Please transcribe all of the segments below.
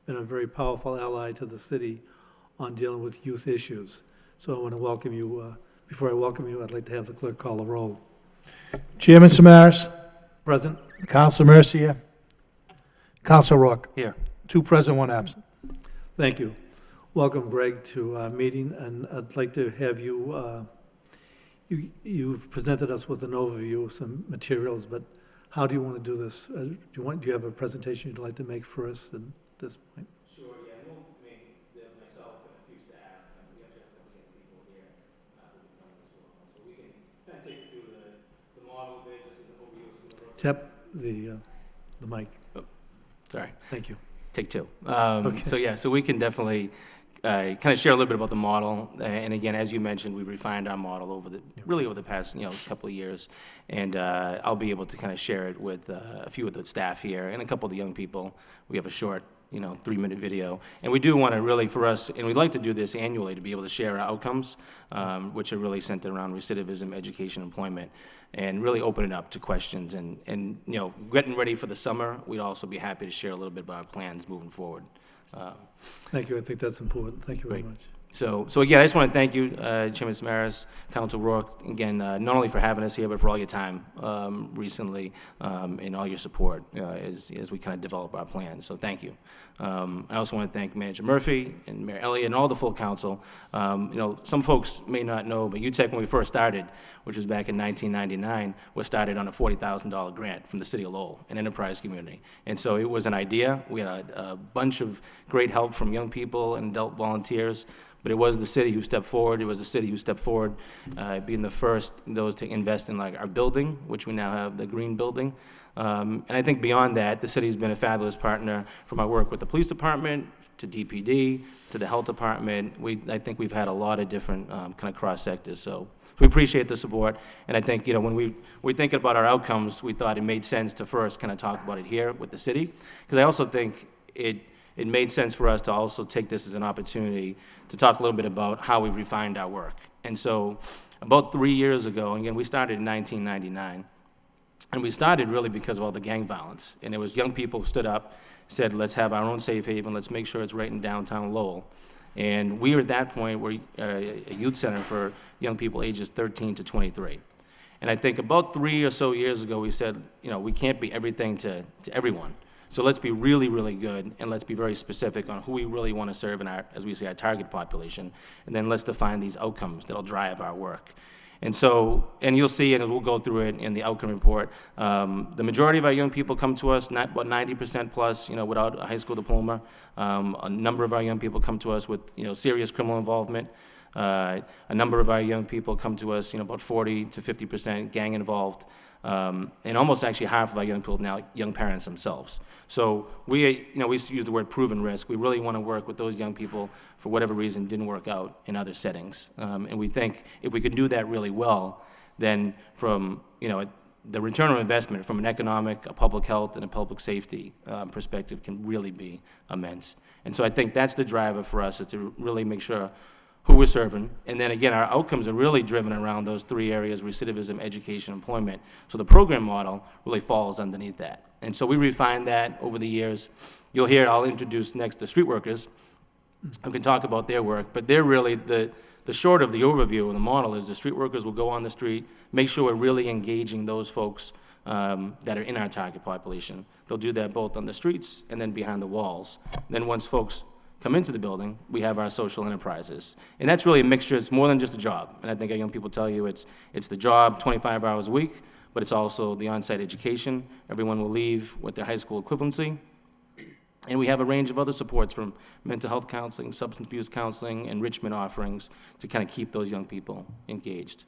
been a very powerful ally to the city on dealing with youth issues. So I want to welcome you. Before I welcome you, I'd like to have the clerk call the roll. Chairman Samaras. Present. Councilor Mercia. Councilor Rourke. Here. 2 present, 1 absent. Thank you. Welcome, Greg, to our meeting, and I'd like to have you, you've presented us with an overview of some materials, but how do you want to do this? Do you have a presentation you'd like to make for us at this point? Sure, yeah, we'll make myself and a few staff, and we actually have a couple of people here who will come as well. So we can kind of take you through the model a bit, just as an overview of some of the work. Tap the mic. Oh, sorry. Thank you. Take 2. Okay. So yeah, so we can definitely kind of share a little bit about the model. And again, as you mentioned, we've refined our model over the past couple of years. And I'll be able to kind of share it with a few of the staff here and a couple of the young people. We have a short 3-minute video. And we do want to really, for us, and we'd like to do this annually to be able to share our outcomes, which are really centered around recidivism, education, employment, and really open it up to questions. And getting ready for the summer, we'd also be happy to share a little bit about our plans moving forward. Thank you. I think that's important. Thank you very Great. much. So again, I just want to thank you, Chairman Samaras, Council Rourke, again, not only for having us here, but for all your time recently and all your support as we kind of develop our plans. So thank you. I also want to thank Manager Murphy and Mayor Elliott and all the full council. Some folks may not know, but UTEC, when we first started, which was back in 1999, was started on a $40,000 grant from the city of Lowell, an enterprise community. And so it was an idea. We had a bunch of great help from young people and adult volunteers. But it was the city who stepped forward. It was the city who stepped forward, being the first those to invest in our building, which we now have, the green building. And I think beyond that, the city's been a fabulous partner from our work with the police department to DPD to the health department. I think we've had a lot of different kind of cross sectors. So we appreciate the support. And I think when we're thinking about our outcomes, we thought it made sense to first kind of talk about it here with the city, because I also think it made sense for us to also take this as an opportunity to talk a little bit about how we refined our work. And so about 3 years ago, again, we started in 1999, and we started really because of all the gang violence. And it was young people who stood up, said, let's have our own safe haven, let's make sure it's right in downtown Lowell. And we were at that point, we're a youth center for young people ages 13 to 23. And I think about 3 or so years ago, we said, we can't be everything to everyone. So let's be really, really good, and let's be very specific on who we really want to serve in our, as we say, our target population, and then let's define these outcomes that'll drive our work. And so, and you'll see, and we'll go through it in the outcome report, the majority of our young people come to us, about 90% plus, without a high school diploma. A number of our young people come to us with, serious criminal involvement. A number of our young people come to us, about 40 to 50% gang involved. And almost actually half of our young people now, young parents themselves. So we use the word proven risk. We really want to work with those young people for whatever reason didn't work out in other settings. And we think if we can do that really well, then from, the return on investment from an economic, a public health, and a public safety perspective can really be immense. And so I think that's the driver for us, is to really make sure who we're serving. And then again, our outcomes are really driven around those 3 areas: recidivism, education, employment. So the program model really falls underneath that. And so we refined that over the years. You'll hear, I'll introduce next the street workers who can talk about their work, but they're really the short of the overview of the model is the street workers will go on the street, make sure we're really engaging those folks that are in our target population. They'll do that both on the streets and then behind the walls. Then once folks come into the building, we have our social enterprises. And that's really a mixture. It's more than just a job. And I think our young people tell you it's the job 25 hours a week, but it's also the on-site education. Everyone will leave with their high school equivalency. And we have a range of other supports, from mental health counseling, substance abuse counseling, enrichment offerings to kind of keep those young people engaged.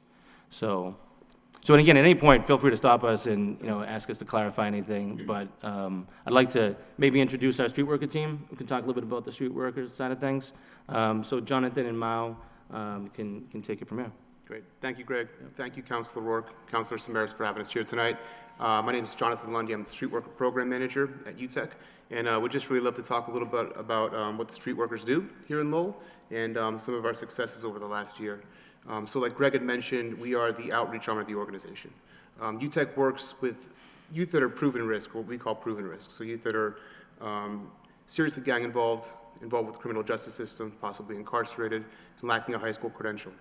So and again, at any point, feel free to stop us and ask us to clarify anything. But I'd like to maybe introduce our street worker team. We can talk a little bit about the street workers side of things. So Jonathan and Mao can take it from here. Great. Thank you, Greg. Thank you, Councilor Rourke, Councilor Samaras, for having us here tonight. My name is Jonathan Lundy. I'm the Street Worker Program Manager at UTEC, and we'd just really love to talk a little bit about what the street workers do here in Lowell and some of our successes over the last year. So like Greg had mentioned, we are the outreach arm of the organization. UTEC works with youth that are proven risk, what we call proven risk. So youth that are seriously gang involved with the criminal justice system, possibly incarcerated, and lacking a high school credential.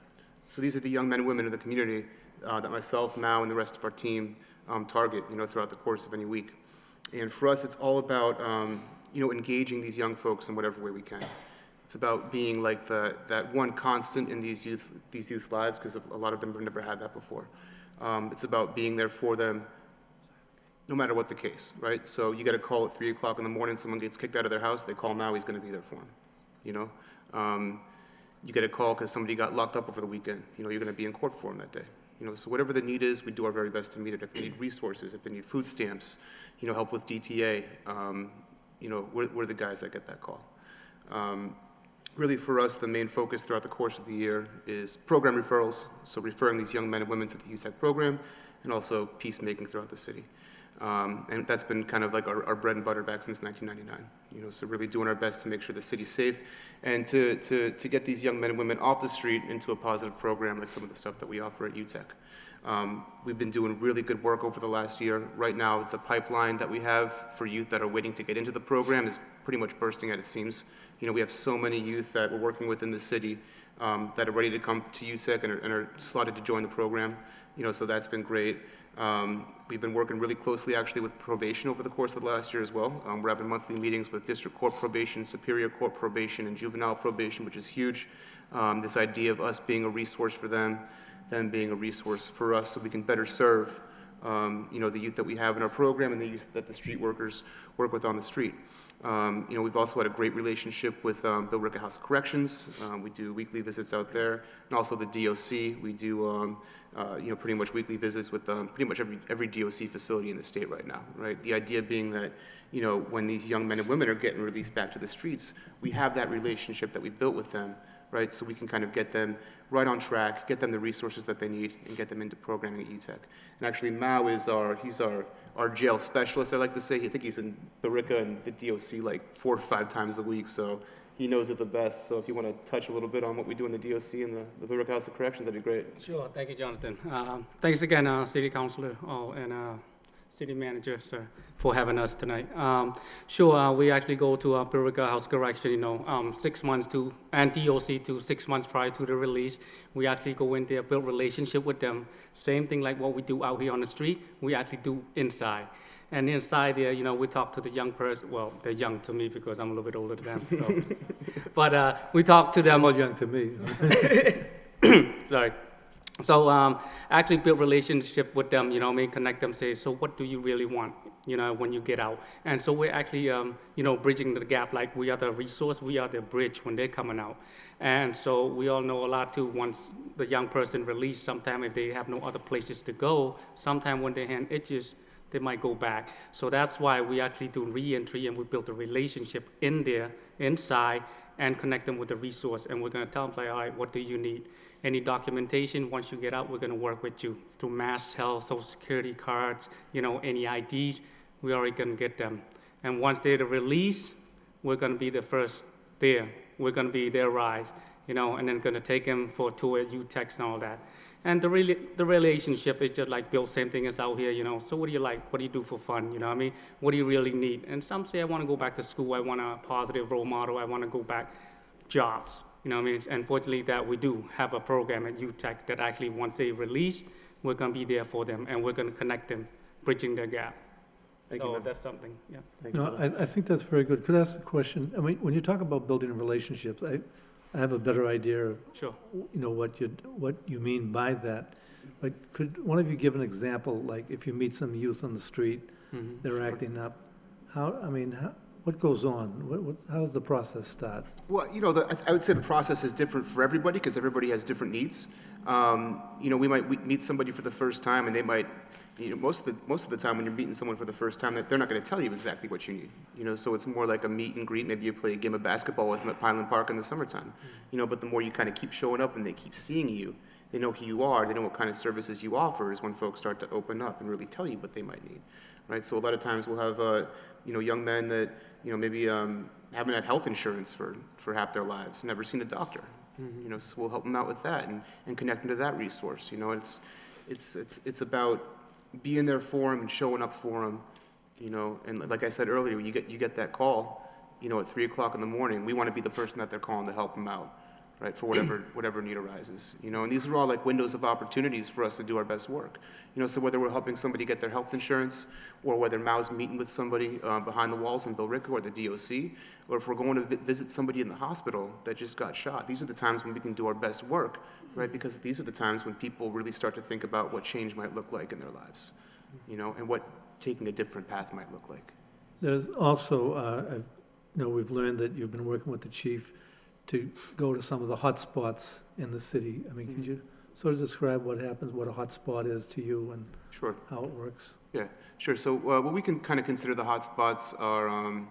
So these are the young men and women in the community that myself, Mao, and the rest of our team target, throughout the course of any week. And for us, it's all about, engaging these young folks in whatever way we can. It's about being like that one constant in these youth lives, because a lot of them have never had that before. It's about being there for them no matter what the case, right? So you get a call at 3 o'clock in the morning, someone gets kicked out of their house, they call Mao, he's gonna be there for them, You get a call because somebody got locked up over the weekend, you're gonna be in court for them that day. So whatever the need is, we do our very best to meet it. If they need resources, if they need food stamps, help with DTA, we're the guys that get that call. Really for us, the main focus throughout the course of the year is program referrals, so referring these young men and women to the UTEC program, and also peacemaking throughout the city. And that's been kind of like our bread and butter back since 1999. So really doing our best to make sure the city's safe and to get these young men and women off the street into a positive program like some of the stuff that we offer at UTEC. We've been doing really good work over the last year. Right now, the pipeline that we have for youth that are waiting to get into the program is pretty much bursting at its seams. We have so many youth that we're working with in the city that are ready to come to UTEC and are slotted to join the program. So that's been great. We've been working really closely actually with probation over the course of the last year as well. We're having monthly meetings with district court probation, superior court probation, and juvenile probation, which is huge. This idea of us being a resource for them being a resource for us so we can better serve the youth that we have in our program and the youth that the street workers work with on the street. We've also had a great relationship with the Ricker House of Corrections. We do weekly visits out there, and also the DOC. We do pretty much weekly visits with pretty much every DOC facility in the state right now, right? The idea being that, when these young men and women are getting released back to the streets, we have that relationship that we've built with them, right? So we can kind of get them right on track, get them the resources that they need, and get them into programming at UTEC. And actually, Mao is our jail specialist, I like to say. I think he's in Barica and the DOC like 4 or 5 times a week, so he knows it the best. So if you want to touch a little bit on what we do in the DOC and the Barica House of Corrections, that'd be great. Sure. Thank you, Jonathan. Thanks again, City Councilor and City Manager, sir, for having us tonight. We actually go to Barica House Correction, 6 months to, and DOC to 6 months prior to the release. We actually go in there, build relationship with them. Same thing like what we do out here on the street, we actually do inside. And inside there, we talk to the young person. Well, they're young to me because I'm a little bit older than them. So. But we talk to them. More young to me. Sorry. So actually build relationship with them, connect them, say, so what do you really want, when you get out? And so we're actually, bridging the gap, like we are the resource, we are the bridge when they're coming out. And so we all know a lot too, once the young person released, sometime if they have no other places to go, sometime when their hand itches, they might go back. So that's why we actually do re-entry and we built a relationship in there, inside, and connect them with the resource. And we're gonna tell them, like, all right, what do you need? Any documentation, once you get out, we're gonna work with you through mass health, social security cards, any IDs, we already gonna get them. And once they're released, we're gonna be the first there. We're gonna be their ride, and then gonna take them for a tour at UTEX and all that. And the relationship is just like Bill, same thing as out here, so what do you like? What do you do for fun? What do you really need? And some say, I wanna go back to school, I want a positive role model, I wanna go back, jobs. And fortunately that we do have a program at UTEC that actually once they release, we're gonna be there for them and we're gonna connect them, bridging their gap. Thank you, So man. that's something, yeah. Thank you. No, I think that's very good. Could I ask a question? I mean, when you talk about building relationships, I have a better idea of, Sure. what you mean by that. But could one of you give an example, like if you meet some youth on the street, Mhm. they're acting up, what goes on? How does the process start? Well, I would say the process is different for everybody because everybody has different needs. We might meet somebody for the first time and they might, most of the time when you're meeting someone for the first time, they're not going to tell you exactly what you need. So it's more like a meet and greet. Maybe you play a game of basketball with them at Pineland Park in the summertime. But the more you kind of keep showing up and they keep seeing you, they know who you are, they know what kind of services you offer is when folks start to open up and really tell you what they might need, right? So a lot of times we'll have, young men that, maybe haven't had health insurance for half their lives, never seen a doctor. So we'll help them out with that and connect them to that resource. It's about being there for them and showing up for them. And like I said earlier, you get that call, at 3 o'clock in the morning, we want to be the person that they're calling to help them out, right, for whatever need arises. And these are all like windows of opportunities for us to do our best work. So whether we're helping somebody get their health insurance, or whether Mao's meeting with somebody behind the walls in Billerica or the DOC, or if we're going to visit somebody in the hospital that just got shot, these are the times when we can do our best work, right? Because these are the times when people really start to think about what change might look like in their lives, and what taking a different path might look like. There's also, we've learned that you've been working with the chief to go to some of the hot spots in the city. I mean, could you sort of describe what happens, what a hot spot is to you and Sure. how it works? Yeah, sure. So what we can kind of consider the hot spots are,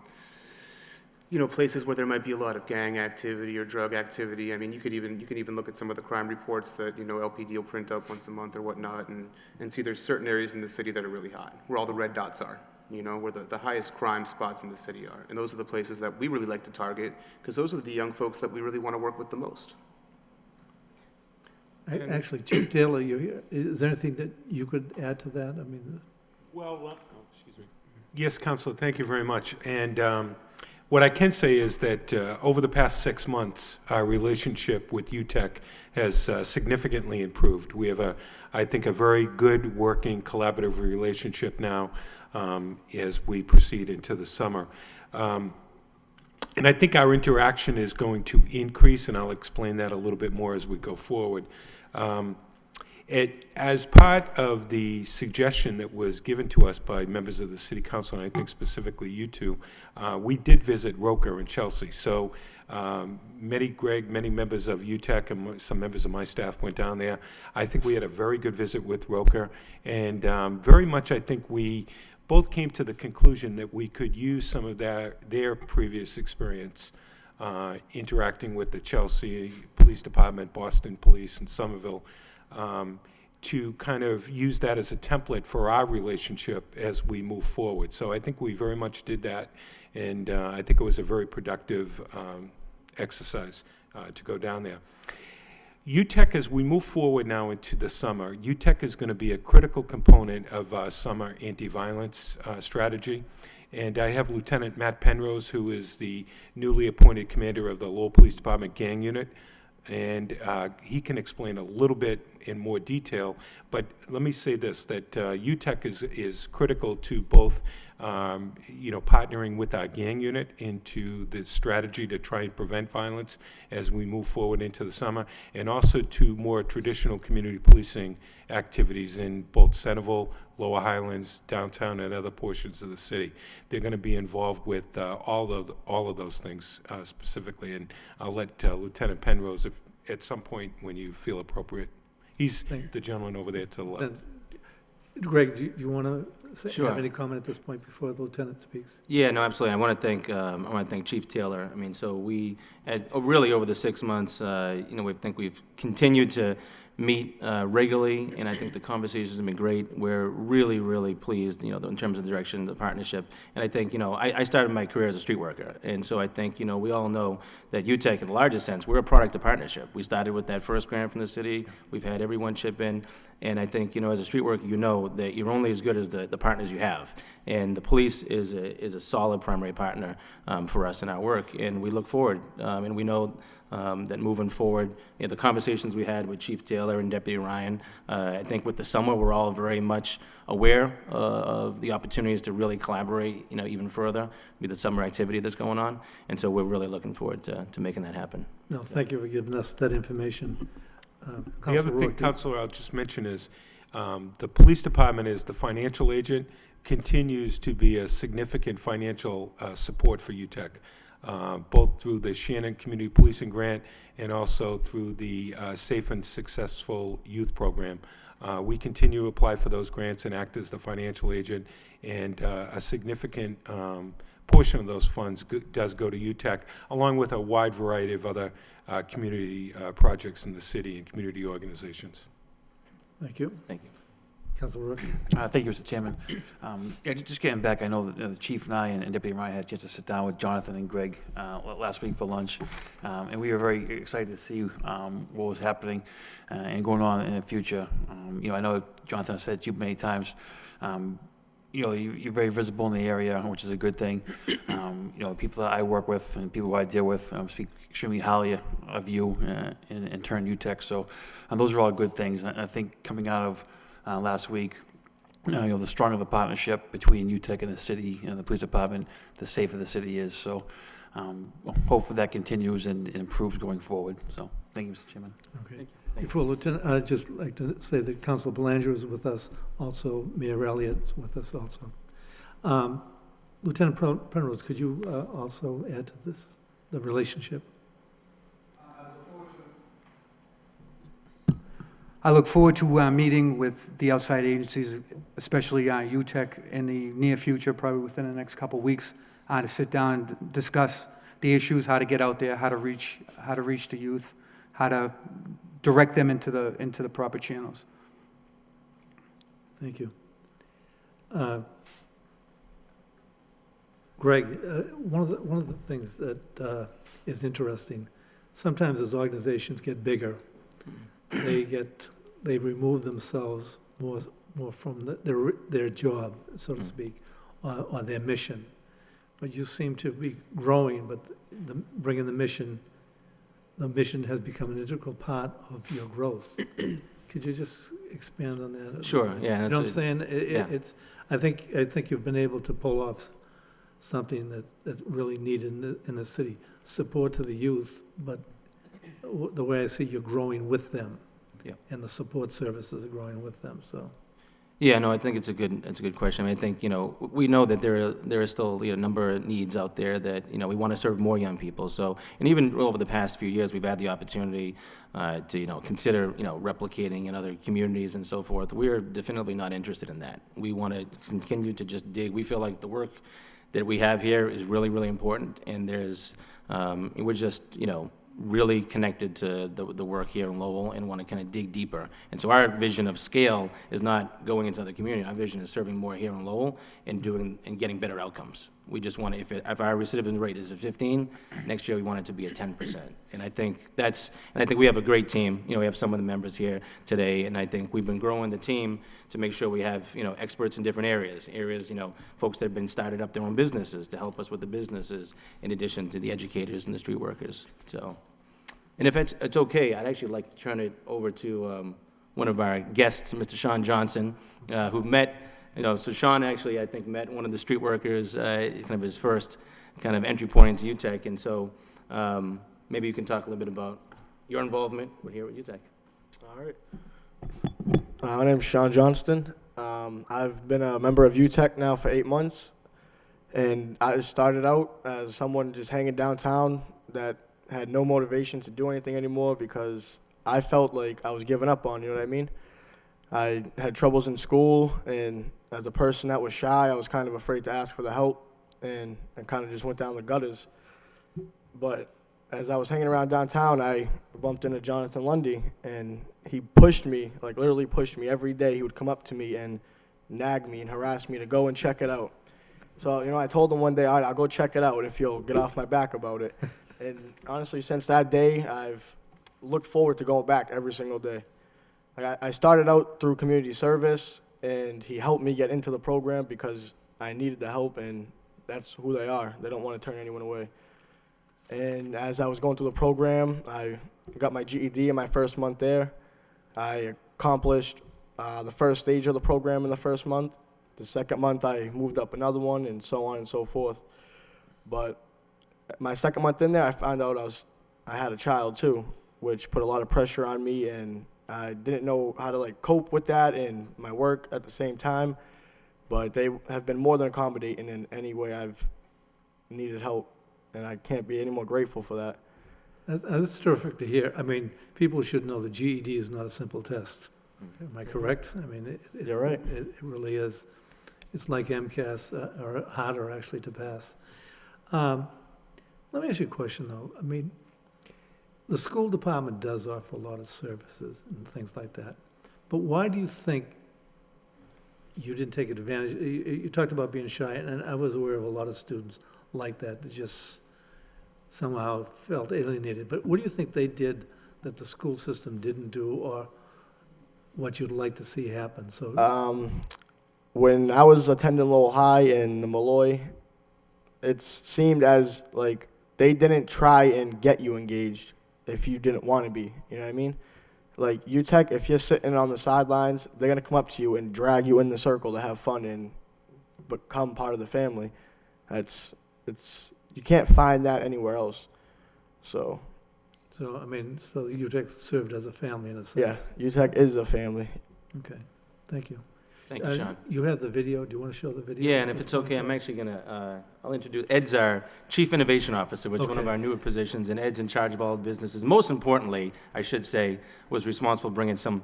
places where there might be a lot of gang activity or drug activity. I mean, you can even look at some of the crime reports that, LPD will print up once a month or whatnot, and see there's certain areas in the city that are really hot, where all the red dots are, where the highest crime spots in the city are. And those are the places that we really like to target, because those are the young folks that we really want to work with the most. Actually, Chief Taylor, you're here. Is there anything that you could add to that? I mean, Well, excuse me. Yes, Counselor, thank you very much. And what I can say is that over the past 6 months, our relationship with UTEC has significantly improved. We have, I think, a very good working collaborative relationship now as we proceed into the summer. And I think our interaction is going to increase, and I'll explain that a little bit more as we go forward. As part of the suggestion that was given to us by members of the City Council, and I think specifically you two, we did visit Roker and Chelsea. So many members of UTEC and some members of my staff went down there. I think we had a very good visit with Roker, and very much I think we both came to the conclusion that we could use some of their previous experience interacting with the Chelsea Police Department, Boston Police, and Somerville, to kind of use that as a template for our relationship as we move forward. So I think we very much did that, and I think it was a very productive exercise to go down there. UTEC, as we move forward now into the summer, UTEC is going to be a critical component of our summer anti-violence strategy. And I have Lieutenant Matt Penrose, who is the newly appointed commander of the Lowell Police Department Gang Unit. And he can explain a little bit in more detail. But let me say this, that UTEC is critical to both partnering with our gang unit into the strategy to try and prevent violence as we move forward into the summer, and also to more traditional community policing activities in both Centerville, Lower Highlands, downtown, and other portions of the city. They're going to be involved with all of those things specifically, and I'll let Lieutenant Penrose, if at some point when you feel appropriate. He's the gentleman over there to the left. Greg, do you want to Sure. have any comment at this point before the lieutenant speaks? Yeah, no, absolutely. I want to thank Chief Taylor. I mean, so we, really over the 6 months, we think we've continued to meet regularly, and I think the conversations have been great. We're really, really pleased, in terms of the direction of the partnership. And I think, I started my career as a street worker, and so I think, we all know that UTEC, in the largest sense, we're a product of partnership. We started with that first grant from the city. We've had everyone chip in, and I think, as a street worker, that you're only as good as the partners you have. And the police is a solid primary partner for us in our work, and we look forward, and we know that moving forward, the conversations we had with Chief Taylor and Deputy Ryan, I think with the summer, we're all very much aware of the opportunities to really collaborate, even further with the summer activity that's going on. And so we're really looking forward to making that happen. No, thank you for giving us that information. The other thing, Counselor, I'll just mention is the police department is the financial agent, continues to be a significant financial support for UTEC. Both through the Shannon Community Policing Grant and also through the Safe and Successful Youth Program. We continue to apply for those grants and act as the financial agent, and a significant portion of those funds does go to UTEC, along with a wide variety of other community projects in the city and community organizations. Thank you. Thank you. Councilor Rook. Thank you, Mr. Chairman. Just getting back, I know that the Chief and I and Deputy Ryan had a chance to sit down with Jonathan and Greg last week for lunch, and we were very excited to see what was happening and going on in the future. I know Jonathan has said to you many times, you're very visible in the area, which is a good thing. People that I work with and people who I deal with speak extremely highly of you, in turn UTEC. So those are all good things. And I think coming out of last week, the stronger the partnership between UTEC and the city and the police department, the safer the city is. So hopefully that continues and improves going forward. So thank you, Mr. Chairman. Okay. Before Lieutenant, I'd just like to say that Council Belanger is with us also, Mayor Elliott is with us also. Lieutenant Penrose, could you also add to this, the relationship? I look forward to meeting with the outside agencies, especially UTEC, in the near future, probably within the next couple of weeks, to sit down and discuss the issues, how to get out there, how to reach the youth, how to direct them into the proper channels. Thank you. Greg, one of the things that is interesting, sometimes as organizations get bigger, they remove themselves more from their job, so to speak, or their mission. But you seem to be growing, but bringing the mission has become an integral part of your growth. Could you just expand on that? Sure, yeah. You know what I'm saying? Yeah. I think you've been able to pull off something that's really needed in the city. Support to the youth, but the way I see you're growing with them. Yeah. And the support services are growing with them, so. Yeah, no, I think it's a good question. I mean, I think, we know that there are still a number of needs out there that, we want to serve more young people. So, and even over the past few years, we've had the opportunity to, consider, replicating in other communities and so forth. We're definitively not interested in that. We want to continue to just dig. We feel like the work that we have here is really, really important, and we're just, really connected to the work here in Lowell and want to kind of dig deeper. And so our vision of scale is not going into other communities. Our vision is serving more here in Lowell and getting better outcomes. We just want to, if our recidivism rate is at 15, next year we want it to be at 10%. And I think we have a great team. We have some of the members here today, and I think we've been growing the team to make sure we have, experts in different areas, folks that have been started up their own businesses to help us with the businesses, in addition to the educators and the street workers. So, and if it's okay, I'd actually like to turn it over to one of our guests, Mr. Sean Johnson, who met, so Sean actually, I think, met one of the street workers, kind of his first kind of entry point into UTEC, and so maybe you can talk a little bit about your involvement here at UTEC. All right. My name's Sean Johnston. I've been a member of UTEC now for 8 months, and I started out as someone just hanging downtown that had no motivation to do anything anymore because I felt like I was giving up on, you know what I mean? I had troubles in school, and as a person that was shy, I was kind of afraid to ask for the help, and kind of just went down the gutters. But as I was hanging around downtown, I bumped into Jonathan Lundy, and he pushed me, like literally pushed me every day. He would come up to me and nag me and harass me to go and check it out. So, I told him one day, all right, I'll go check it out if you'll get off my back about it. And honestly, since that day, I've looked forward to going back every single day. Like I started out through community service, and he helped me get into the program because I needed the help, and that's who they are. They don't want to turn anyone away. And as I was going through the program, I got my GED in my first month there. I accomplished the first stage of the program in the first month. The second month, I moved up another one, and so on and so forth. But my second month in there, I found out I had a child too, which put a lot of pressure on me, and I didn't know how to cope with that and my work at the same time. But they have been more than accommodating in any way I've needed help, and I can't be any more grateful for that. That's terrific to hear. I mean, people should know the GED is not a simple test. Am I correct? I mean, You're right. It really is. It's like MCAS, or harder actually to pass. Let me ask you a question, though. I mean, the school department does offer a lot of services and things like that. But why do you think you didn't take advantage? You talked about being shy, and I was aware of a lot of students like that just somehow felt alienated. But what do you think they did that the school system didn't do, or what you'd like to see happen? So, when I was attending Lowell High and the Malloy, it seemed as like they didn't try and get you engaged if you didn't want to be. You know what I mean? Like UTech, if you're sitting on the sidelines, they're gonna come up to you and drag you in the circle to have fun and become part of the family. It's you can't find that anywhere else. So So, I mean, so UTEC served as a family in a sense? yes, UTech is a family. Okay, thank you. Thank you, Sean. You have the video, do you want to show the video? Yeah, and if it's okay, I'm actually gonna, I'll introduce, Ed's our Chief Innovation Officer, which is one of Okay. our newer positions, and Ed's in charge of all the businesses. Most importantly, I should say, was responsible for bringing some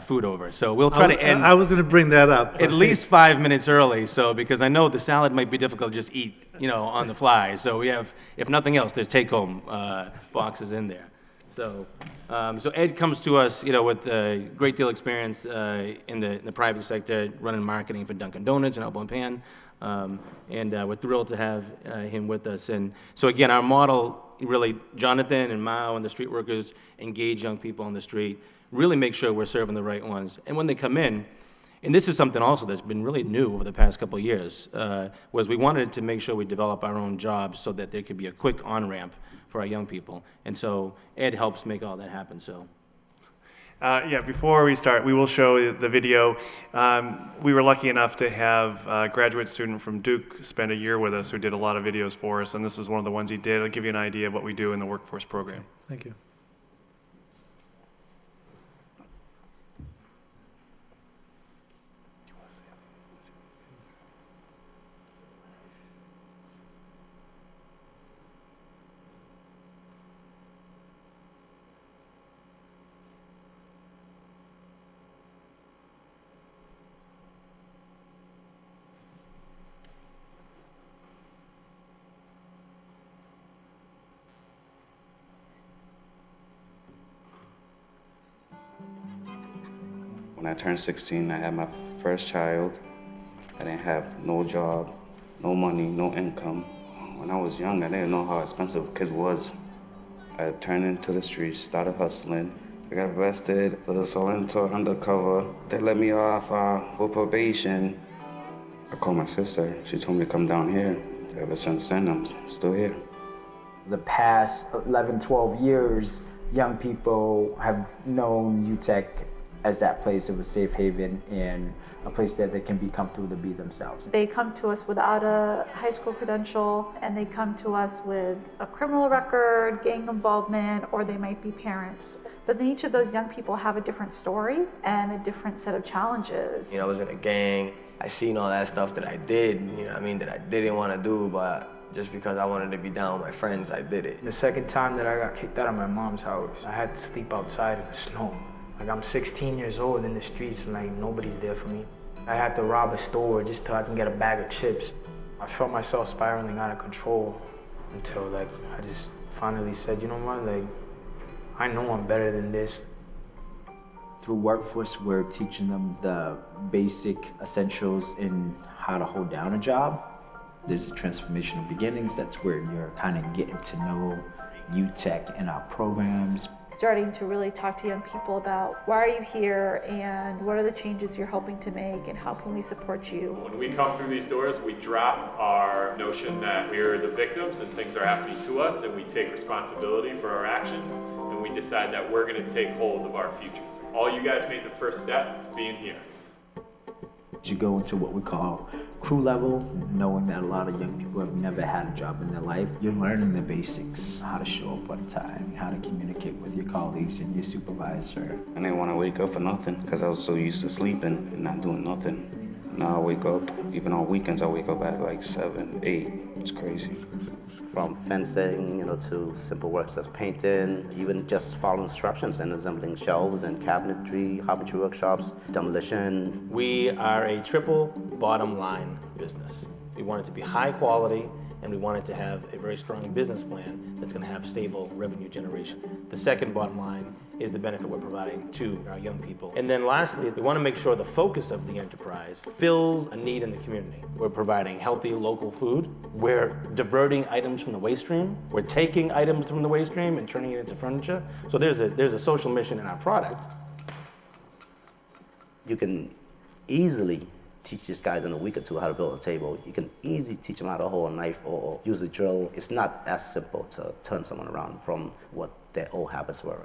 food over. So we'll try to end I was going to bring that up. at least 5 minutes early, so, because I know the salad might be difficult to just eat, on the fly. So we have, if nothing else, there's take-home boxes in there. So, so Ed comes to us, with a great deal of experience in the private sector, running marketing for Dunkin' Donuts and Elbow and Pan, and we're thrilled to have him with us. And so again, our model, really, Jonathan and Mao and the street workers engage young people on the street, really make sure we're serving the right ones. And when they come in, and this is something also that's been really new over the past couple of years, was we wanted to make sure we develop our own jobs so that there could be a quick on-ramp for our young people. And so Ed helps make all that happen, so. Yeah, before we start, we will show the video. We were lucky enough to have a graduate student from Duke spend a year with us who did a lot of videos for us, and this is one of the ones he did. I'll give you an idea of what we do in the workforce program. Okay, thank you. When I turned 16, I had my first child. I didn't have no job, no money, no income. When I was young, I didn't know how expensive kids was. I turned into the streets, started hustling. I got arrested for assault undercover. They let me off for probation. I called my sister. She told me to come down here. Ever since then, I'm still here. The past 11, 12 years, young people have known UTEC as that place of a safe haven and a place that they can be comfortable to be themselves. They come to us without a high school credential, and they come to us with a criminal record, gang involvement, or they might be parents. But each of those young people have a different story and a different set of challenges. I was in a gang. I seen all that stuff that I did, that I didn't want to do, but just because I wanted to be down with my friends, I did it. The second time that I got kicked out of my mom's house, I had to sleep outside in the snow. Like, I'm 16 years old in the streets and nobody's there for me. I had to rob a store just so I can get a bag of chips. I felt myself spiraling out of control until I just finally said, you know what, I know I'm better than this. Through workforce, we're teaching them the basic essentials in how to hold down a job. There's the transformational beginnings. That's where you're kind of getting to know UTEC and our programs. Starting to really talk to young people about why are you here and what are the changes you're hoping to make and how can we support you. When we come through these doors, we drop our notion that we're the victims and things are happening to us, and we take responsibility for our actions, and we decide that we're going to take hold of our futures. All you guys made the first step to being here. You go into what we call crew level, knowing that a lot of young people have never had a job in their life. You're learning the basics, how to show up on time, how to communicate with your colleagues and your supervisor. I didn't want to wake up for nothing because I was so used to sleeping and not doing nothing. Now I wake up, even on weekends, I wake up at 7, 8. It's crazy. From fencing, to simple work such as painting, even just following instructions and assembling shelves and cabinetry, carpentry workshops, demolition. We are a triple bottom line business. We want it to be high quality, and we want it to have a very strong business plan that's going to have stable revenue generation. The second bottom line is the benefit we're providing to our young people. And then lastly, we want to make sure the focus of the enterprise fills a need in the community. We're providing healthy local food. We're diverting items from the waste stream. We're taking items from the waste stream and turning it into furniture. So there's a social mission in our product. You can easily teach these guys in a week or two how to build a table. You can easily teach them how to hold a knife or use a drill. It's not as simple to turn someone around from what their old habits were.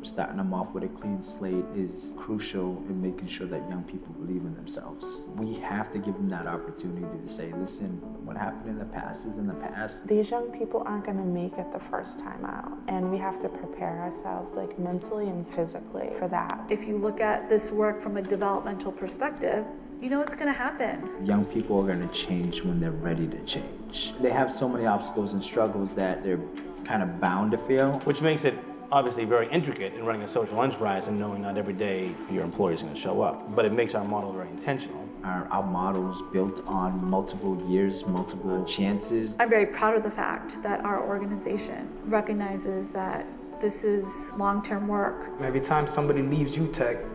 Starting them off with a clean slate is crucial in making sure that young people believe in themselves. We have to give them that opportunity to say, listen, what happened in the past is in the past. These young people aren't going to make it the first time out, and we have to prepare ourselves like mentally and physically for that. If you look at this work from a developmental perspective, you know what's going to happen. Young people are going to change when they're ready to change. They have so many obstacles and struggles that they're kind of bound to fail. Which makes it obviously very intricate in running a social enterprise and knowing not every day your employee is going to show up. But it makes our model very intentional. Our model is built on multiple years, multiple chances. I'm very proud of the fact that our organization recognizes that this is long-term work. Every time somebody leaves UTEC,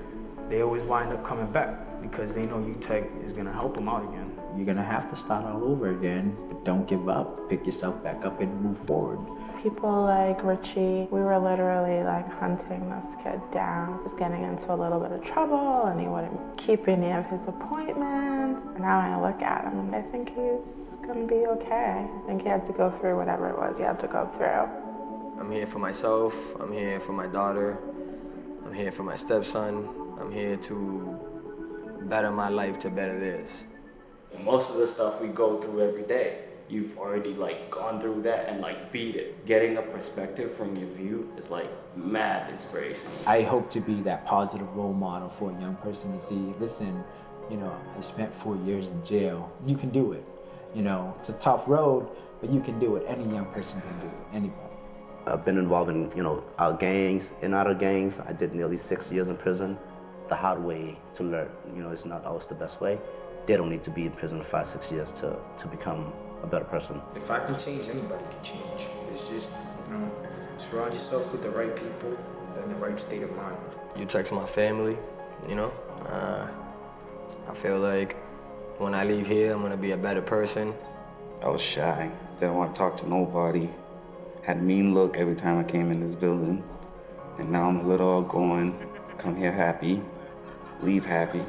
they always wind up coming back because they know UTEC is going to help them out again. You're going to have to start all over again, but don't give up. Pick yourself back up and move forward. People like Richie, we were literally like hunting this kid down. He was getting into a little bit of trouble and he wouldn't keep any of his appointments. Now I look at him and I think he's gonna be okay. I think he had to go through whatever it was he had to go through. I'm here for myself, I'm here for my daughter, I'm here for my stepson, I'm here to better my life to better theirs. Most of the stuff we go through every day, you've already like gone through that and like beat it. Getting a perspective from your view is like mad inspiration. I hope to be that positive role model for a young person to see, listen, you know, I spent 4 years in jail. You can do it. You know, it's a tough road, but you can do it. Any young person can do it, anybody. I've been involved in, our gangs and out of gangs. I did nearly 6 years in prison. The hard way to learn, it's not always the best way. They don't need to be in prison for 5-6 years to become a better person. If I can change, anybody can change. It's just, surround yourself with the right people and the right state of mind. UTEC's my family, I feel like when I leave here, I'm gonna be a better person. I was shy, didn't want to talk to nobody. Had a mean look every time I came in this building. And now I'm a little outgoing, come here happy, leave happy.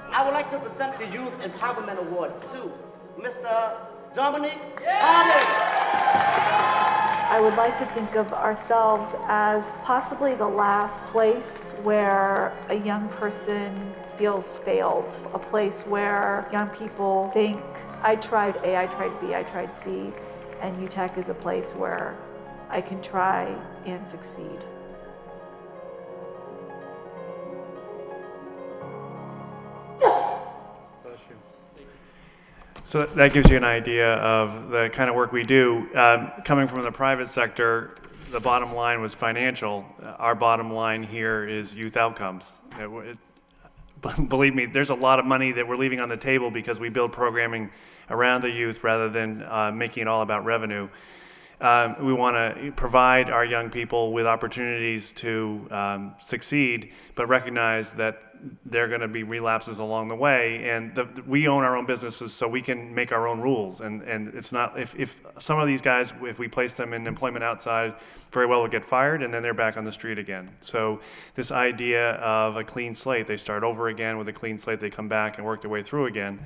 I would like to present the Youth Empowerment Award to Mr. Dominic I would like to think of ourselves as possibly the last place where a young person feels failed, a place where young people think, I tried A, I tried B, I tried C, and UTEC is a place where I can try and succeed. So that gives you an idea of the kind of work we do. Coming from the private sector, the bottom line was financial. Our bottom line here is youth outcomes. Believe me, there's a lot of money that we're leaving on the table because we build programming around the youth rather than making it all about revenue. We want to provide our young people with opportunities to succeed, but recognize that there are going to be relapses along the way, and we own our own businesses, so we can make our own rules. And it's not, if some of these guys, if we place them in employment outside, very well will get fired, and then they're back on the street again. So this idea of a clean slate, they start over again with a clean slate, they come back and work their way through again.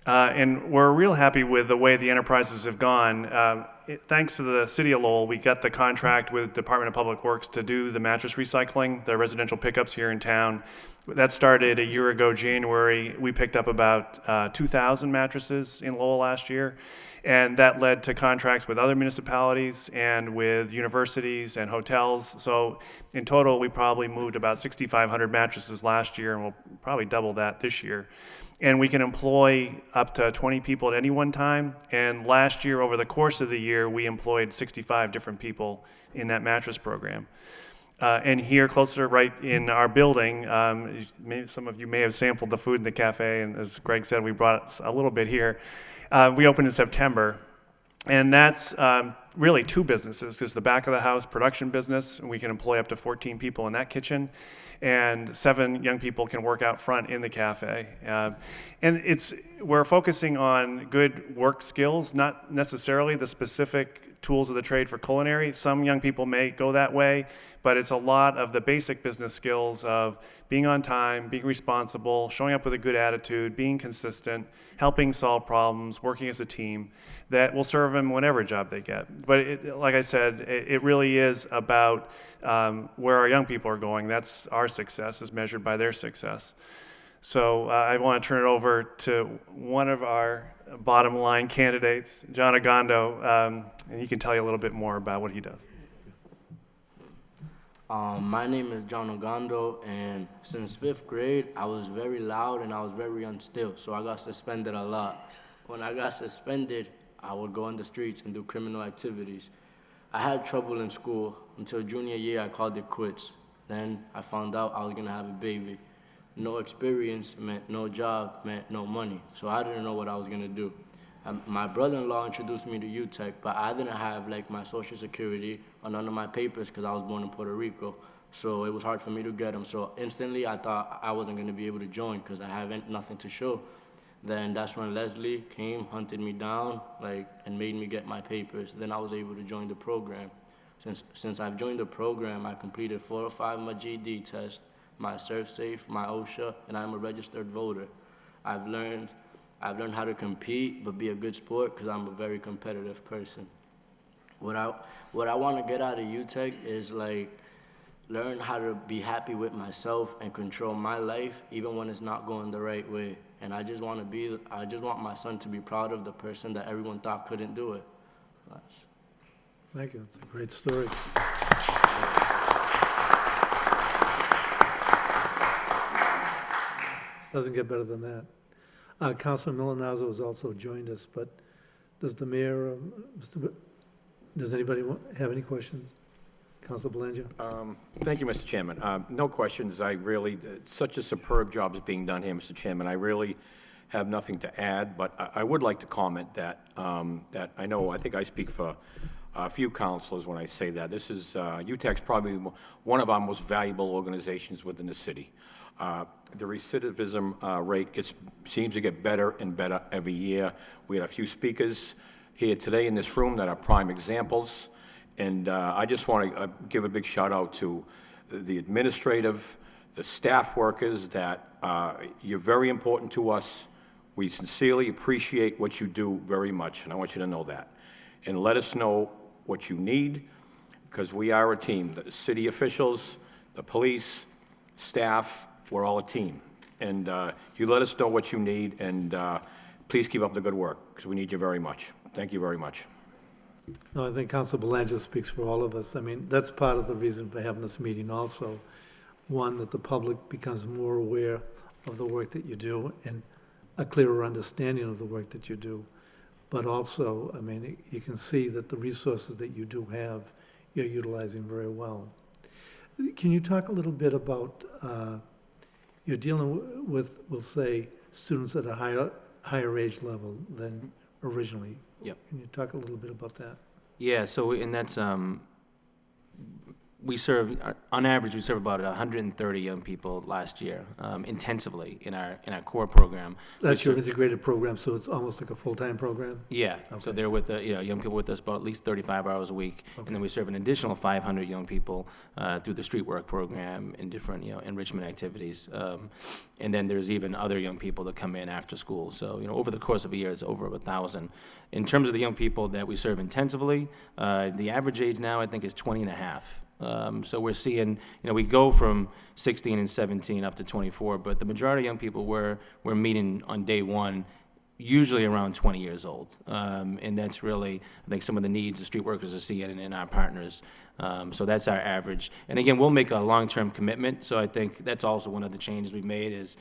And we're real happy with the way the enterprises have gone. Thanks to the city of Lowell, we got the contract with Department of Public Works to do the mattress recycling, the residential pickups here in town. That started a year ago, January. We picked up about 2,000 mattresses in Lowell last year. And that led to contracts with other municipalities and with universities and hotels. So in total, we probably moved about 6,500 mattresses last year, and we'll probably double that this year. And we can employ up to 20 people at any one time. And last year, over the course of the year, we employed 65 different people in that mattress program. And here, closer right in our building, maybe some of you may have sampled the food in the cafe, and as Greg said, we brought a little bit here. We opened in September, and that's really two businesses. There's the back of the house production business, and we can employ up to 14 people in that kitchen, and 7 young people can work out front in the cafe. And we're focusing on good work skills, not necessarily the specific tools of the trade for culinary. Some young people may go that way, but it's a lot of the basic business skills of being on time, being responsible, showing up with a good attitude, being consistent, helping solve problems, working as a team, that will serve them whatever job they get. But like I said, it really is about where our young people are going. That's our success, is measured by their success. So I want to turn it over to one of our bottom line candidates, John Agondo, and he can tell you a little bit more about what he does. My name is John Agondo, and since 5th grade, I was very loud and I was very unstill, so I got suspended a lot. When I got suspended, I would go on the streets and do criminal activities. I had trouble in school until junior year. I called it quits. Then I found out I was gonna have a baby. No experience meant no job, meant no money, so I didn't know what I was gonna do. My brother-in-law introduced me to UTEC, but I didn't have like my social security or none of my papers because I was born in Puerto Rico, so it was hard for me to get them. So instantly I thought I wasn't gonna be able to join because I haven't nothing to show. Then that's when Leslie came, hunted me down, and made me get my papers. Then I was able to join the program. Since I've joined the program, I completed 4 or 5 of my GED tests, my ServSafe, my OSHA, and I'm a registered voter. I've learned how to compete, but be a good sport because I'm a very competitive person. What I want to get out of UTEC is learn how to be happy with myself and control my life even when it's not going the right way. And I just want my son to be proud of the person that everyone thought couldn't do it. Thank you. That's a great story. Doesn't get better than that. Councilor Milanazzo has also joined us, but does the mayor, does anybody have any questions? Councilor Belanger? Thank you, Mr. Chairman. No questions. Such a superb job is being done here, Mr. Chairman. I really have nothing to add, but I would like to comment that I think I speak for a few councilors when I say that. This is, UTEC's probably one of our most valuable organizations within the city. The recidivism rate seems to get better and better every year. We had a few speakers here today in this room that are prime examples, and I just want to give a big shout out to the administrative, the staff workers that you're very important to us. We sincerely appreciate what you do very much, and I want you to know that. And let us know what you need, because we are a team. The city officials, the police, staff, we're all a team. And you let us know what you need, and please keep up the good work, because we need you very much. Thank you very much. No, I think Councilor Belanger speaks for all of us. I mean, that's part of the reason for having this meeting also. One, that the public becomes more aware of the work that you do and a clearer understanding of the work that you do. But also, I mean, you can see that the resources that you do have, you're utilizing very well. Can you talk a little bit about, you're dealing with, we'll say, students at a higher age level than originally. Yep. Can you talk a little bit about that? Yeah, so, and that's, we serve, on average, we serve about 130 young people last year, intensively in our core program. That's your integrated program, so it's almost like a full-time program? Yeah, Okay. so they're with, young people with us about at least 35 hours a week. Okay. And then we serve an additional 500 young people through the street work program and different, enrichment activities. And then there's even other young people that come in after school. So, over the course of a year, it's over 1,000. In terms of the young people that we serve intensively, the average age now, I think, is 20 and a half. So we're seeing, we go from 16 and 17 up to 24, but the majority of young people we're meeting on day one, usually around 20 years old. And that's really, I think, some of the needs the street workers are seeing in our partners. So that's our average. And again, we'll make a long-term commitment. So I think that's also one of the changes we've made is,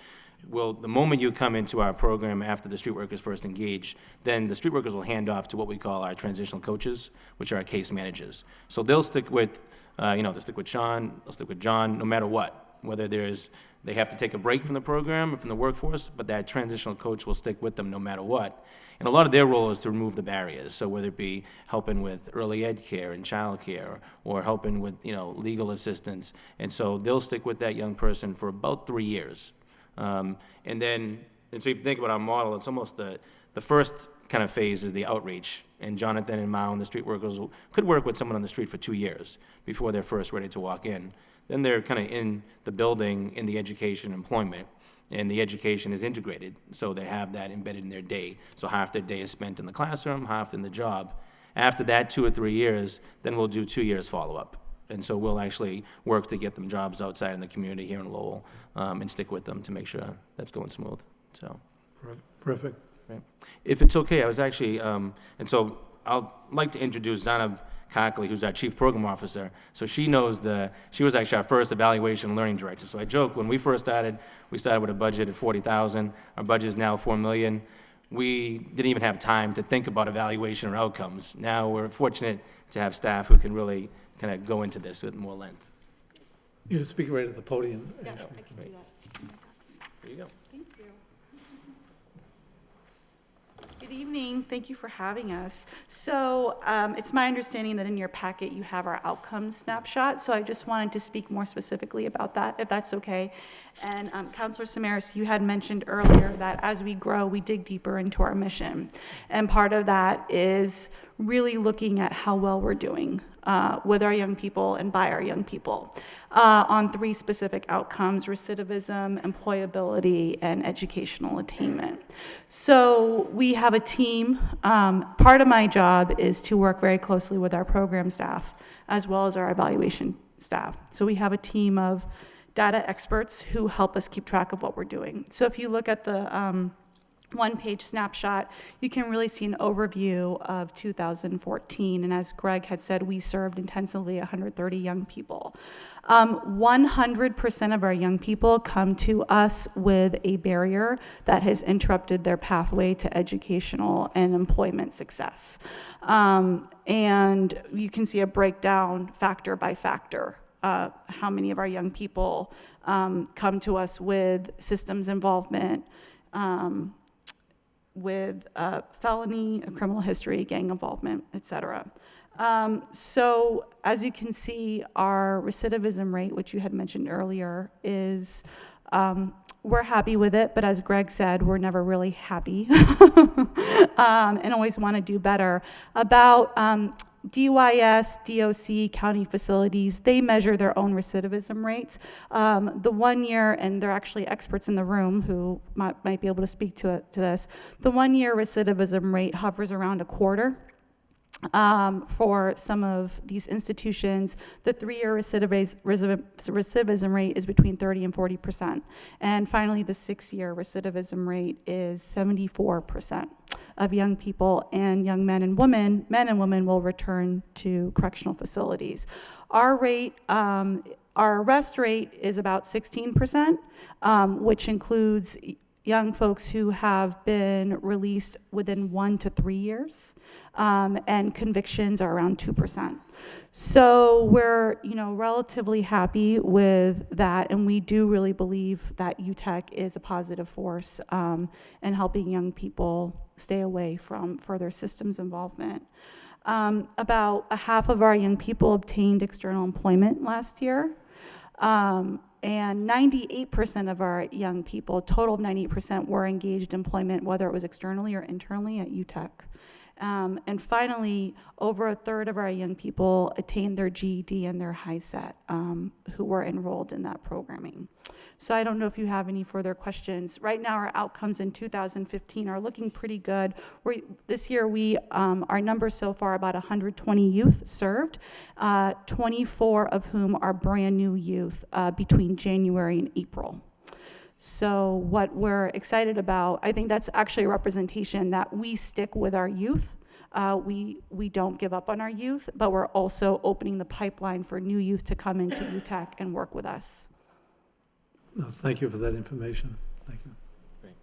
the moment you come into our program after the street workers first engage, then the street workers will hand off to what we call our transitional coaches, which are our case managers. So they'll stick with, they'll stick with Sean, they'll stick with John, no matter what, whether they have to take a break from the program or from the workforce, but that transitional coach will stick with them no matter what. And a lot of their role is to remove the barriers. So whether it be helping with early ed care and child care, or helping with, legal assistance. And so they'll stick with that young person for about 3 years. And so if you think about our model, it's almost the first kind of phase is the outreach. And Jonathan and Mao and the street workers could work with someone on the street for 2 years before they're first ready to walk in. Then they're kind of in the building, in the education employment, and the education is integrated, so they have that embedded in their day. So half their day is spent in the classroom, half in the job. After that 2 or 3 years, then we'll do 2 years follow-up. And so we'll actually work to get them jobs outside in the community here in Lowell, and stick with them to make sure that's going smooth, so. Perfect. Right. If it's okay, I was actually, and so I'd like to introduce Zanab Cockley, who's our Chief Program Officer. So she knows she was actually our first evaluation and learning director. So I joke, when we first started, we started with a budget of $40,000. Our budget is now $4 million. We didn't even have time to think about evaluation or outcomes. Now we're fortunate to have staff who can really kind of go into this with more length. You speak right at the podium. Yeah, actually. I can do that. There you go. Thank you. Good evening. Thank you for having us. So it's my understanding that in your packet you have our outcomes snapshot. So I just wanted to speak more specifically about that, if that's okay. And Councilor Samaras, you had mentioned earlier that as we grow, we dig deeper into our mission. And part of that is really looking at how well we're doing with our young people and by our young people on 3 specific outcomes: recidivism, employability, and educational attainment. So we have a team. Part of my job is to work very closely with our program staff as well as our evaluation staff. So we have a team of data experts who help us keep track of what we're doing. So if you look at the one-page snapshot, you can really see an overview of 2014. And as Greg had said, we served intensively 130 young people. 100% of our young people come to us with a barrier that has interrupted their pathway to educational and employment success. And you can see a breakdown factor by factor. How many of our young people come to us with systems involvement, with felony, a criminal history, gang involvement, et cetera. So as you can see, our recidivism rate, which you had mentioned earlier, is we're happy with it, but as Greg said, we're never really happy and always want to do better. About DYS, DOC, county facilities, they measure their own recidivism rates. The 1 year, and they're actually experts in the room who might be able to speak to this, the 1 year recidivism rate hovers around 1/4. For some of these institutions, the 3 year recidivism rate is between 30 and 40%. And finally, the 6 year recidivism rate is 74% of young people and young men and women will return to correctional facilities. Our rate, our arrest rate is about 16%, which includes young folks who have been released within 1 to 3 years, and convictions are around 2%. So we're, relatively happy with that, and we do really believe that UTEC is a positive force in helping young people stay away from further systems involvement. About 1/2 of our young people obtained external employment last year. And 98% of our young people, a total of 98%, were engaged in employment, whether it was externally or internally at UTEC. And finally, over 1/3 of our young people attained their GED and their HiSET, who were enrolled in that programming. So I don't know if you have any further questions. Right now, our outcomes in 2015 are looking pretty good. This year, our numbers so far, about 120 youth served, 24 of whom are brand new youth between January and April. So what we're excited about, I think that's actually a representation that we stick with our youth. We don't give up on our youth, but we're also opening the pipeline for new youth to come into UTEC and work with us. No, thank you for that information. Thank you. Great.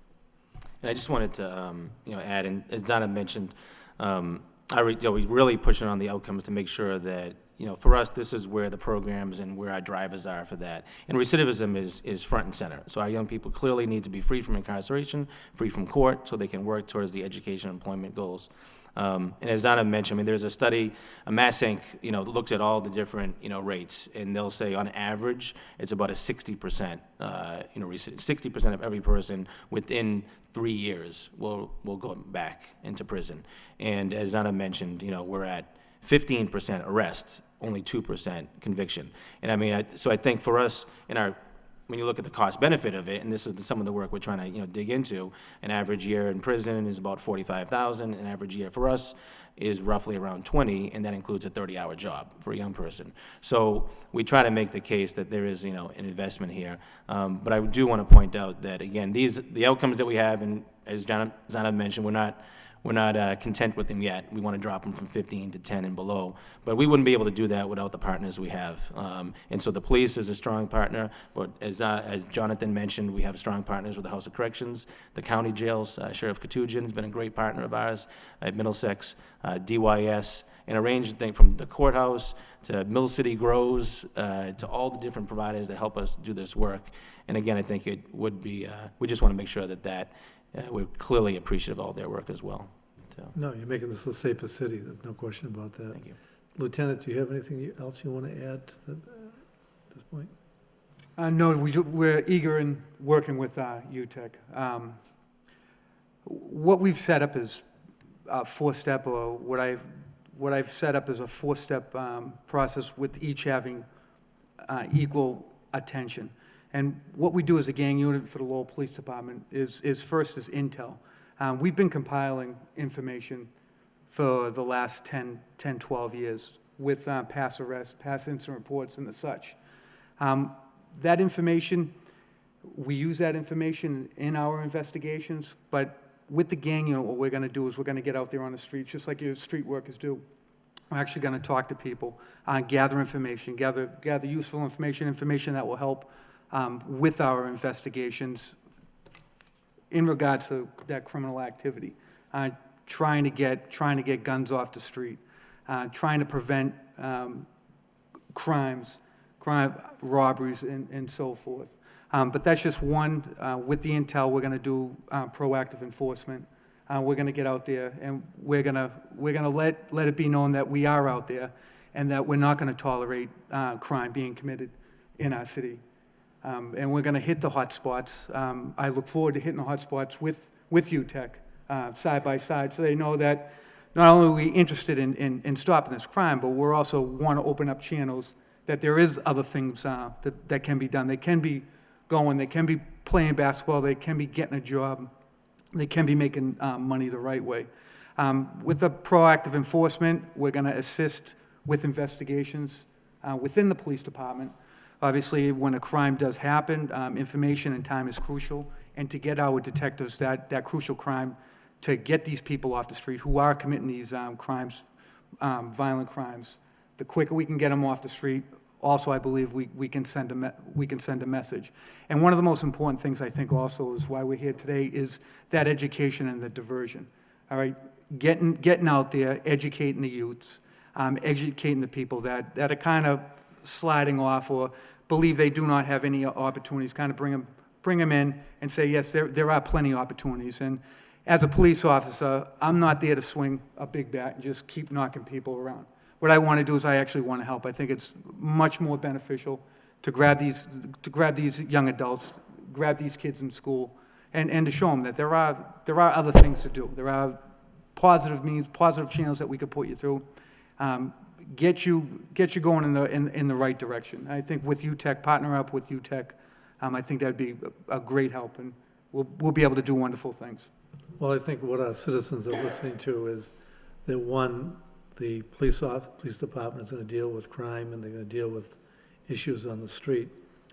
And I just wanted to, add, and as Donna mentioned, we're really pushing on the outcomes to make sure that, for us, this is where the programs and where our drivers are for that. And recidivism is front and center. So our young people clearly need to be free from incarceration, free from court, so they can work towards the education and employment goals. And as Donna mentioned, I mean, there's a study, a MassInc, looks at all the different, rates, and they'll say on average, it's about a 60%, 60% of every person within 3 years will go back into prison. And as Donna mentioned, we're at 15% arrest, only 2% conviction. And I mean, so I think for us, when you look at the cost benefit of it, and this is some of the work we're trying to dig into, an average year in prison is about $45,000. An average year for us is roughly around 20, and that includes a 30-hour job for a young person. So we try to make the case that there is an investment here. But I do want to point out that again, the outcomes that we have, and as Zana mentioned, we're not content with them yet. We want to drop them from 15 to 10 and below. But we wouldn't be able to do that without the partners we have. And so the police is a strong partner, but as Jonathan mentioned, we have strong partners with the House of Corrections, the county jails. Sheriff Katujian has been a great partner of ours at Middlesex, DYS, and a range of things from the courthouse to Mill City Grows, to all the different providers that help us do this work. And again, I think it would be, we just want to make sure that we're clearly appreciative of all their work as well. So. No, you're making this a safer city. There's no question about that. Thank you. Lieutenant, do you have anything else you want to add at this point? No, we're eager in working with UTEC. What we've set up is a four-step, or what I've set up is a four-step process with each having equal attention. And what we do as a gang unit for the Lowell Police Department is first is intel. We've been compiling information for the last 10, 12 years with past arrests, past incident reports, and the such. That information, we use that information in our investigations, but with the gang unit, what we're going to do is we're going to get out there on the streets, just like your street workers do. We're actually going to talk to people, gather information, gather useful information that will help with our investigations in regards to that criminal activity, trying to get guns off the street, trying to prevent crime, robberies, and so forth. But that's just one. With the intel, we're going to do proactive enforcement. We're going to get out there, and we're going to let it be known that we are out there, and that we're not going to tolerate crime being committed in our city. And we're going to hit the hot spots. I look forward to hitting the hot spots with UTEC side by side, so they know that not only are we interested in stopping this crime, but we're also want to open up channels that there is other things that can be done. They can be going, they can be playing basketball, they can be getting a job, they can be making money the right way. With the proactive enforcement, we're going to assist with investigations within the police department. Obviously, when a crime does happen, information and time is crucial, and to get our detectives that crucial crime, to get these people off the street who are committing these crimes, violent crimes, the quicker we can get them off the street, also I believe we can send a message. And one of the most important things I think also is why we're here today is that education and the diversion. All right, getting out there, educating the youths, educating the people that are kind of sliding off or believe they do not have any opportunities, kind of bring them in and say, yes, there are plenty of opportunities. And as a police officer, I'm not there to swing a big bat and just keep knocking people around. What I want to do is I actually want to help. I think it's much more beneficial to grab these young adults, grab these kids in school, and to show them that there are other things to do. There are positive means, positive channels that we could put you through. Get you going in the right direction. I think with UTEC, partner up with UTEC, I think that'd be a great help, and we'll be able to do wonderful things. Well, I think what our citizens are listening to is that, one, the police department is going to deal with crime and they're going to deal with issues on the street,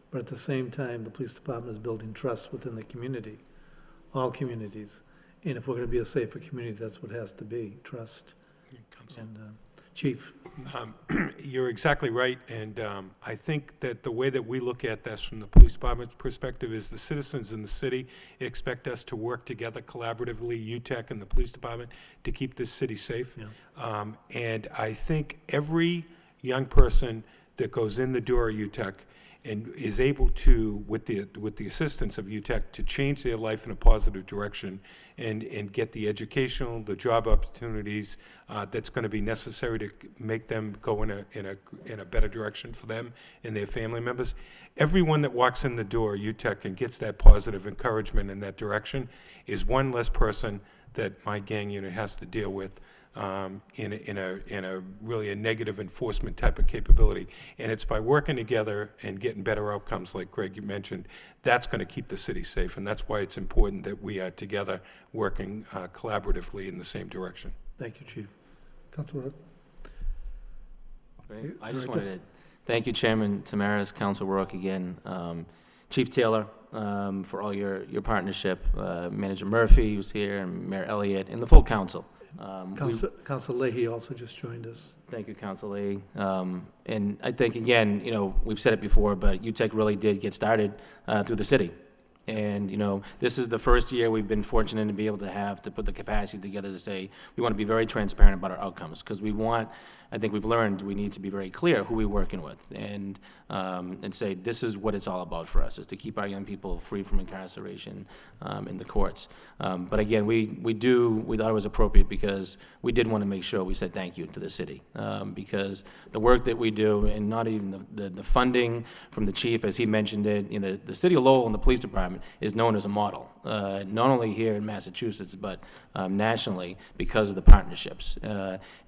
but at the same time, the police department is building trust within the community, all communities. And if we're going to be a safer community, that's what has to be, trust. And Chief. You're exactly right, and I think that the way that we look at this from the police department's perspective is the citizens in the city expect us to work together collaboratively, UTEC and the police department, to keep this city safe. Yeah. And I think every young person that goes in the door of UTEC and is able to, with the assistance of UTEC, to change their life in a positive direction and get the educational, the job opportunities that's going to be necessary to make them go in a better direction for them and their family members. Everyone that walks in the door at UTEC and gets that positive encouragement in that direction is one less person that my gang unit has to deal with in a really a negative enforcement type of capability. And it's by working together and getting better outcomes, like Greg, you mentioned, that's going to keep the city safe. And that's why it's important that we are together working collaboratively in the same direction. Thank you, Chief. Councilor Rook? Great. I just wanted to thank you, Chairman Samaras, Council Rourke again, Chief Taylor, for all your partnership, Manager Murphy, who's here, and Mayor Elliott, and the full council. Council Leahy also just joined us. Thank you, Council Leahy. And I think, again, we've said it before, but UTEC really did get started through the city. And, this is the first year we've been fortunate to be able to put the capacity together to say, we want to be very transparent about our outcomes, because I think we've learned we need to be very clear who we're working with and say, this is what it's all about for us, is to keep our young people free from incarceration in the courts. But again, we thought it was appropriate because we did want to make sure we said thank you to the city, because the work that we do, and not even the funding from the chief, as he mentioned it, the city of Lowell and the police department is known as a model, not only here in Massachusetts, but nationally, because of the partnerships.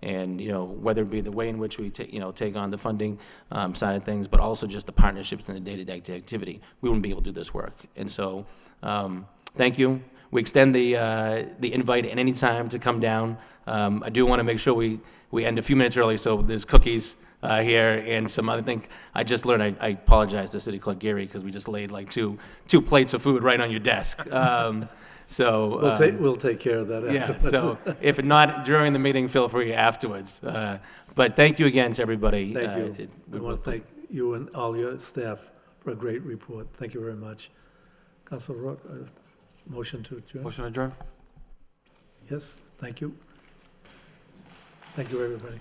And, whether it be the way in which we take on the funding side of things, but also just the partnerships and the day-to-day activity, we wouldn't be able to do this work. And so, thank you. We extend the invite at any time to come down. I do want to make sure we end a few minutes early, so there's cookies here and some other thing. I just learned, I apologize to City Clerk Geary, because we just laid like two plates of food right on your desk. So we'll take care of that afterwards. Yeah, so if not during the meeting, feel free afterwards. But thank you again to everybody. Thank you. We want to thank you and all your staff for a great report. Thank you very much. Councilor Rourke, motion to adjourn? Motion to adjourn? Yes, thank you. Thank you, everybody.